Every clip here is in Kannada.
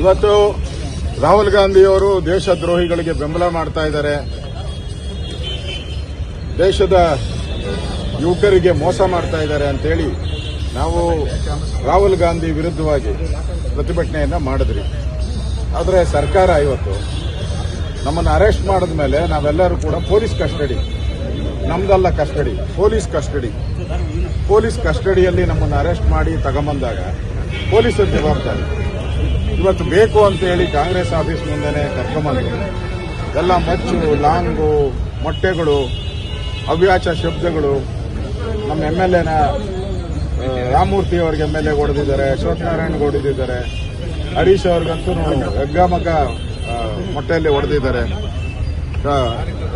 ಇವತ್ತು ರಾಹುಲ್ ಗಾಂಧಿ ಅವರು ದೇಶದ್ರೋಹಿಗಳಿಗೆ ಬೆಂಬಲ ಮಾಡ್ತಾ ಇದ್ದಾರೆ, ದೇಶದ ಯುವಕರಿಗೆ ಮೋಸ ಮಾಡ್ತಾ ಇದ್ದಾರೆ ಅಂತೇಳಿ ನಾವು ರಾಹುಲ್ ಗಾಂಧಿ ವಿರುದ್ಧವಾಗಿ ಪ್ರತಿಭಟನೆಯನ್ನ ಮಾಡಿದ್ರಿ. ಆದರೆ ಸರ್ಕಾರ ಇವತ್ತು ನಮ್ಮನ್ನು ಅರೆಸ್ಟ್ ಮಾಡಿದ ಮೇಲೆ ನಾವೆಲ್ಲರೂ ಕೂಡ ಪೊಲೀಸ್ ಕಸ್ಟಡಿ, ನಮ್ದಲ್ಲ ಕಸ್ಟಡಿ, ಪೊಲೀಸ್ ಕಸ್ಟಡಿಯಲ್ಲಿ ನಮ್ಮನ್ನು ಅರೆಸ್ಟ್ ಮಾಡಿ ತಗೊಂಬಂದಾಗ ಪೊಲೀಸರ ಜವಾಬ್ದಾರಿ. ಇವತ್ತು ಬೇಕು ಅಂತ ಹೇಳಿ ಕಾಂಗ್ರೆಸ್ ಆಫೀಸ್ ಮುಂದೆನೆ ಕರ್ಕೊಂಬಂದು ಎಲ್ಲ ಮಚ್ಚು, ಲಾಂಗು, ಮೊಟ್ಟೆಗಳು, ಅವ್ಯಾಚ ಶಬ್ದಗಳು ನಮ್ಮ MLAನ ರಾಮಮೂರ್ತಿ ಅವ್ರಿಗೆ MLA ಹೊಡೆದಿದ್ದಾರೆ, ಅಶ್ವಥ್ ನಾರಾಯಣ್ ಹೊಡೆದಿದ್ದಾರೆ, ಹರೀಶ್ ಅವ್ರಿಗಂತೂ ಹೆಗ್ಗಮಗ ಮೊಟ್ಟೆಯಲ್ಲಿ ಹೊಡೆದಿದ್ದಾರೆ.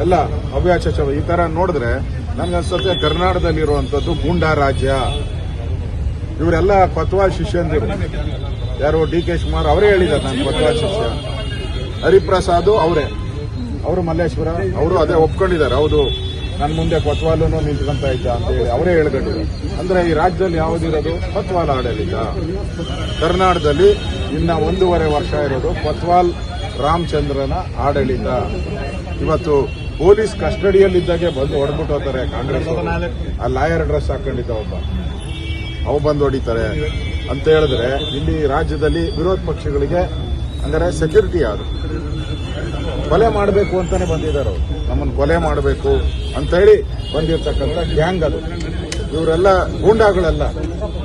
ಎಲ್ಲ ಅವ್ಯಾಚ ಈ ತರ ನೋಡಿದ್ರೆ ನನ್ಗನ್ಸುತ್ತೆ ಕರ್ನಾಟಕದಲ್ಲಿರುವಂಥದ್ದು ಗೂಂಡಾ ರಾಜ್ಯ. ಇವರೆಲ್ಲ ಕೊತ್ವಾಲ್ ಶಿಷ್ಯಂದಿರು. ಯಾರು DK ಶಿವಕುಮಾರ್ ಅವರೇ ಹೇಳಿದ್ದಾರೆ, ನಾನು ಕೊತ್ವಾಲ್ ಶಿಷ್ಯ. ಹರಿಪ್ರಸಾದ್ ಅವರು ಮಲ್ಲೇಶ್ವರ ಅವರು ಅದೇ ಒಪ್ಕೊಂಡಿದ್ದಾರೆ. ಹೌದು, ನನ್ನ ಮುಂದೆ ಕೊತ್ವಾಲೂ ನಿಂತ್ಕೊಂತ ಇದ್ದ ಅಂತ ಹೇಳಿ ಅವರೇ ಹೇಳ್ಕೊಂಡಿದ್ದಾರೆ. ಅಂದ್ರೆ ಈ ರಾಜ್ಯದಲ್ಲಿ ಯಾವುದಿರೋದು ಕೊತ್ವಾಲ್ ಆಡಳಿತ. ಕರ್ನಾಟಕದಲ್ಲಿ ಇನ್ನ 1.5 ವರ್ಷ ಇರೋದು ಕೊತ್ವಾಲ್ ರಾಮಚಂದ್ರನ ಆಡಳಿತ. ಇವತ್ತು ಪೊಲೀಸ್ ಕಸ್ಟಡಿಯಲ್ಲಿದ್ದಾಗೆ ಬಂದು ಹೊಡೆದ್ಬಿಟ್ಟು ಹೋಗ್ತಾರೆ ಕಾಂಗ್ರೆಸ್. ಆ ಲಾಯರ್ ಡ್ರೆಸ್ ಹಾಕೊಂಡಿದ್ದ ಅವು ಬಂದು ಹೊಡಿತಾರೆ ಅಂತ ಹೇಳಿದ್ರೆ ಇಲ್ಲಿ ರಾಜ್ಯದಲ್ಲಿ ವಿರೋಧ ಪಕ್ಷಗಳಿಗೆ ಅಂದರೆ ಸೆಕ್ಯೂರಿಟಿ ಯಾರು? ಕೊಲೆ ಮಾಡಬೇಕು ಅಂತಾನೆ ಬಂದಿದ್ದಾರೆ ಅವರು. ನಮ್ಮನ್ನು ಕೊಲೆ ಮಾಡಬೇಕು ಅಂತ ಹೇಳಿ ಬಂದಿರತಕ್ಕಂಥ ಗ್ಯಾಂಗ್ ಅದು. ಇವರೆಲ್ಲ ಗೂಂಡಾಗಳೆಲ್ಲ,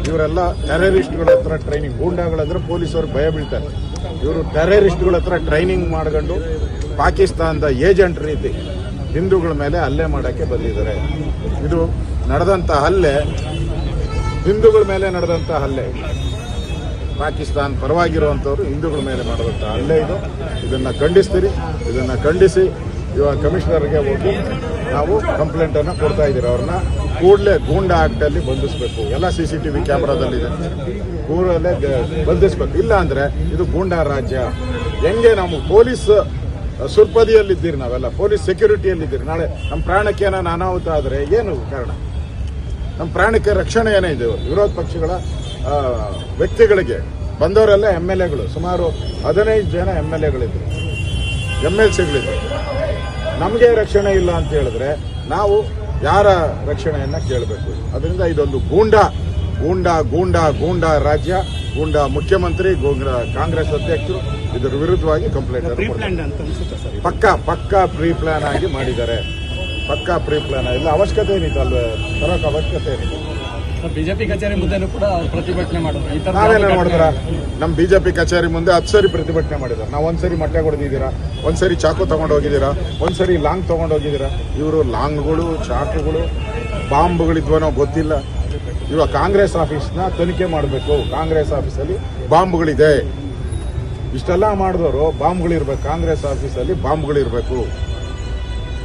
ಇವರೆಲ್ಲ ಟೆರರಿಸ್ಟ್ಗಳ ಹತ್ರ ಟ್ರೈನಿಂಗ್. ಗೂಂಡಾಗಳಂದ್ರೆ ಪೊಲೀಸರು ಭಯ ಬೀಳ್ತಾರೆ. ಇವರು ಟೆರರಿಸ್ಟ್ಗಳ ಹತ್ರ ಟ್ರೈನಿಂಗ್ ಮಾಡ್ಕೊಂಡು ಪಾಕಿಸ್ತಾನದ ಏಜೆಂಟ್ ರೀತಿ ಹಿಂದೂಗಳ ಮೇಲೆ ಹಲ್ಲೆ ಮಾಡಕ್ಕೆ ಬಂದಿದ್ದಾರೆ. ಇದು ನಡೆದಂತ ಹಲ್ಲೆ ಹಿಂದೂಗಳ ಮೇಲೆ ನಡೆದಂತ ಹಲ್ಲೆ. ಪಾಕಿಸ್ತಾನ ಪರವಾಗಿರುವಂತವರು ಹಿಂದೂಗಳ ಮೇಲೆ ಮಾಡಿದಂತ ಹಲ್ಲೆ ಇದು. ಇದನ್ನ ಖಂಡಿಸ್ತೀರಿ. ಇದನ್ನ ಖಂಡಿಸಿ ಇವಾಗ ಕಮಿಷನರ್ಗೆ ಹೋಗಿ ನಾವು ಕಂಪ್ಲೇಂಟ್ ಅನ್ನ ಕೊಡ್ತಾ ಇದ್ದೀವಿ. ಅವ್ರನ್ನ ಕೂಡಲೇ ಗೂಂಡಾ ಆಕ್ಟ್ ಅಲ್ಲಿ ಬಂಧಿಸಬೇಕು. ಎಲ್ಲ CCTV ಕ್ಯಾಮೆರಾದಲ್ಲಿದೆ. ಕೂಡಲೇ ಬಂಧಿಸಬೇಕು. ಇಲ್ಲ ಅಂದ್ರೆ ಇದು ಗೂಂಡಾ ರಾಜ್ಯ. ಹೆಂಗೆ ನಾವು ಪೊಲೀಸ್ ಸುರ್ಪದಿಯಲ್ಲಿದ್ದೀರಿ, ನಾವೆಲ್ಲ ಪೊಲೀಸ್ ಸೆಕ್ಯೂರಿಟಿಯಲ್ಲಿದ್ದೀರಿ. ನಾಳೆ ನಮ್ಮ ಪ್ರಾಣಕ್ಕೆ ಏನಾನ ಅನಾಹುತ ಆದರೆ ಏನು ಕಾರಣ? ನಮ್ಮ ಪ್ರಾಣಕ್ಕೆ ರಕ್ಷಣೆ ಏನೇ ಇದೆ? ವಿರೋಧ ಪಕ್ಷಗಳ ವ್ಯಕ್ತಿಗಳಿಗೆ ಬಂದವರೆಲ್ಲ MLAಗಳು, ಸುಮಾರು 15 ಜನ MLAಗಳಿದ್ರು, MLCಗಳಿದ್ರು. ನಮಗೆ ರಕ್ಷಣೆ ಇಲ್ಲ ಅಂತ ಹೇಳಿದ್ರೆ ನಾವು ಯಾರ ರಕ್ಷಣೆಯನ್ನ ಕೇಳಬೇಕು? ಅದರಿಂದ ಇದೊಂದು ಗೂಂಡಾ ರಾಜ್ಯ, ಗೂಂಡಾ ಮುಖ್ಯಮಂತ್ರಿ, ಕಾಂಗ್ರೆಸ್ ಅಧ್ಯಕ್ಷರು ಇದರ ವಿರುದ್ಧವಾಗಿ ಕಂಪ್ಲೇಂಟ್ ಪಕ್ಕಾ ಪ್ರೀ ಪ್ಲಾನ್ ಆಗಿ ಮಾಡಿದ್ದಾರೆ. ಪಕ್ಕಾ ಪ್ರೀ ಪ್ಲಾನ್ ಇಲ್ಲ. ಅವಶ್ಯಕತೆ ಏನಿತ್ತು ಅಲ್ವೇ ತರೋಕೆ? ಅವಶ್ಯಕತೆ ಏನಿತ್ತು? ಬಿಜೆಪಿ ಕಚೇರಿ ಮುಂದೆ ಕೂಡ ಪ್ರತಿಭಟನೆ ಮಾಡಿದ್ರು. ನಾವೇನ ಮಾಡಿದ್ರ? ನಮ್ಮ ಬಿಜೆಪಿ ಕಚೇರಿ ಮುಂದೆ 10 ಸರಿ ಪ್ರತಿಭಟನೆ ಮಾಡಿದ್ದಾರೆ. ನಾವು ಒಂದ್ಸರಿ ಮೊಟ್ಟೆ ಹೊಡೆದಿದ್ದೀರಾ, ಒಂದ್ಸರಿ ಚಾಕು ತಗೊಂಡು ಹೋಗಿದ್ದೀರಾ, ಒಂದ್ಸರಿ ಲಾಂಗ್ ತಗೊಂಡು ಹೋಗಿದ್ದೀರಾ. ಇವರು ಲಾಂಗ್ಗಳು, ಚಾಕುಗಳು, ಬಾಂಬ್ಗಳಿದ್ವನೋ ಗೊತ್ತಿಲ್ಲ. ಇವಾಗ ಕಾಂಗ್ರೆಸ್ ಆಫೀಸ್ನ ತನಿಖೆ ಮಾಡಬೇಕು. ಕಾಂಗ್ರೆಸ್ ಆಫೀಸಲ್ಲಿ ಬಾಂಬ್ಗಳಿದೆ. ಇಷ್ಟೆಲ್ಲ ಮಾಡಿದವರು ಬಾಂಬ್ಗಳಿರ್ಬೇಕು. ಕಾಂಗ್ರೆಸ್ ಆಫೀಸಲ್ಲಿ ಬಾಂಬ್ಗಳಿರ್ಬೇಕು.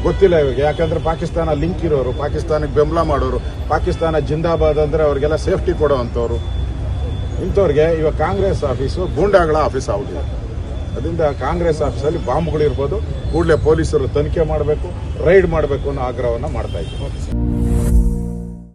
ಗೊತ್ತಿಲ್ಲ ಇವಾಗ. ಯಾಕಂದ್ರೆ ಪಾಕಿಸ್ತಾನ ಲಿಂಕ್ ಇರೋರು, ಪಾಕಿಸ್ತಾನಕ್ಕೆ ಬೆಂಬಲ ಮಾಡೋರು, ಪಾಕಿಸ್ತಾನ ಜಿಂದಾಬಾದ್ ಅಂದ್ರೆ ಅವ್ರಿಗೆಲ್ಲ ಸೇಫ್ಟಿ ಕೊಡೋ ಅಂಥವ್ರು. ಇಂಥವ್ರಿಗೆ ಇವಾಗ ಕಾಂಗ್ರೆಸ್ ಆಫೀಸು ಗೂಂಡಾಗಳ ಆಫೀಸ್ ಆಗುದಿಲ್ಲ. ಅದರಿಂದ ಕಾಂಗ್ರೆಸ್ ಆಫೀಸಲ್ಲಿ ಬಾಂಬ್ಗಳಿರ್ಬೋದು. ಕೂಡಲೇ ಪೊಲೀಸರು ತನಿಖೆ ಮಾಡಬೇಕು, ರೈಡ್ ಮಾಡಬೇಕು ಅನ್ನೋ ಆಗ್ರಹವನ್ನು ಮಾಡ್ತಾ ಇದ್ದೀವಿ.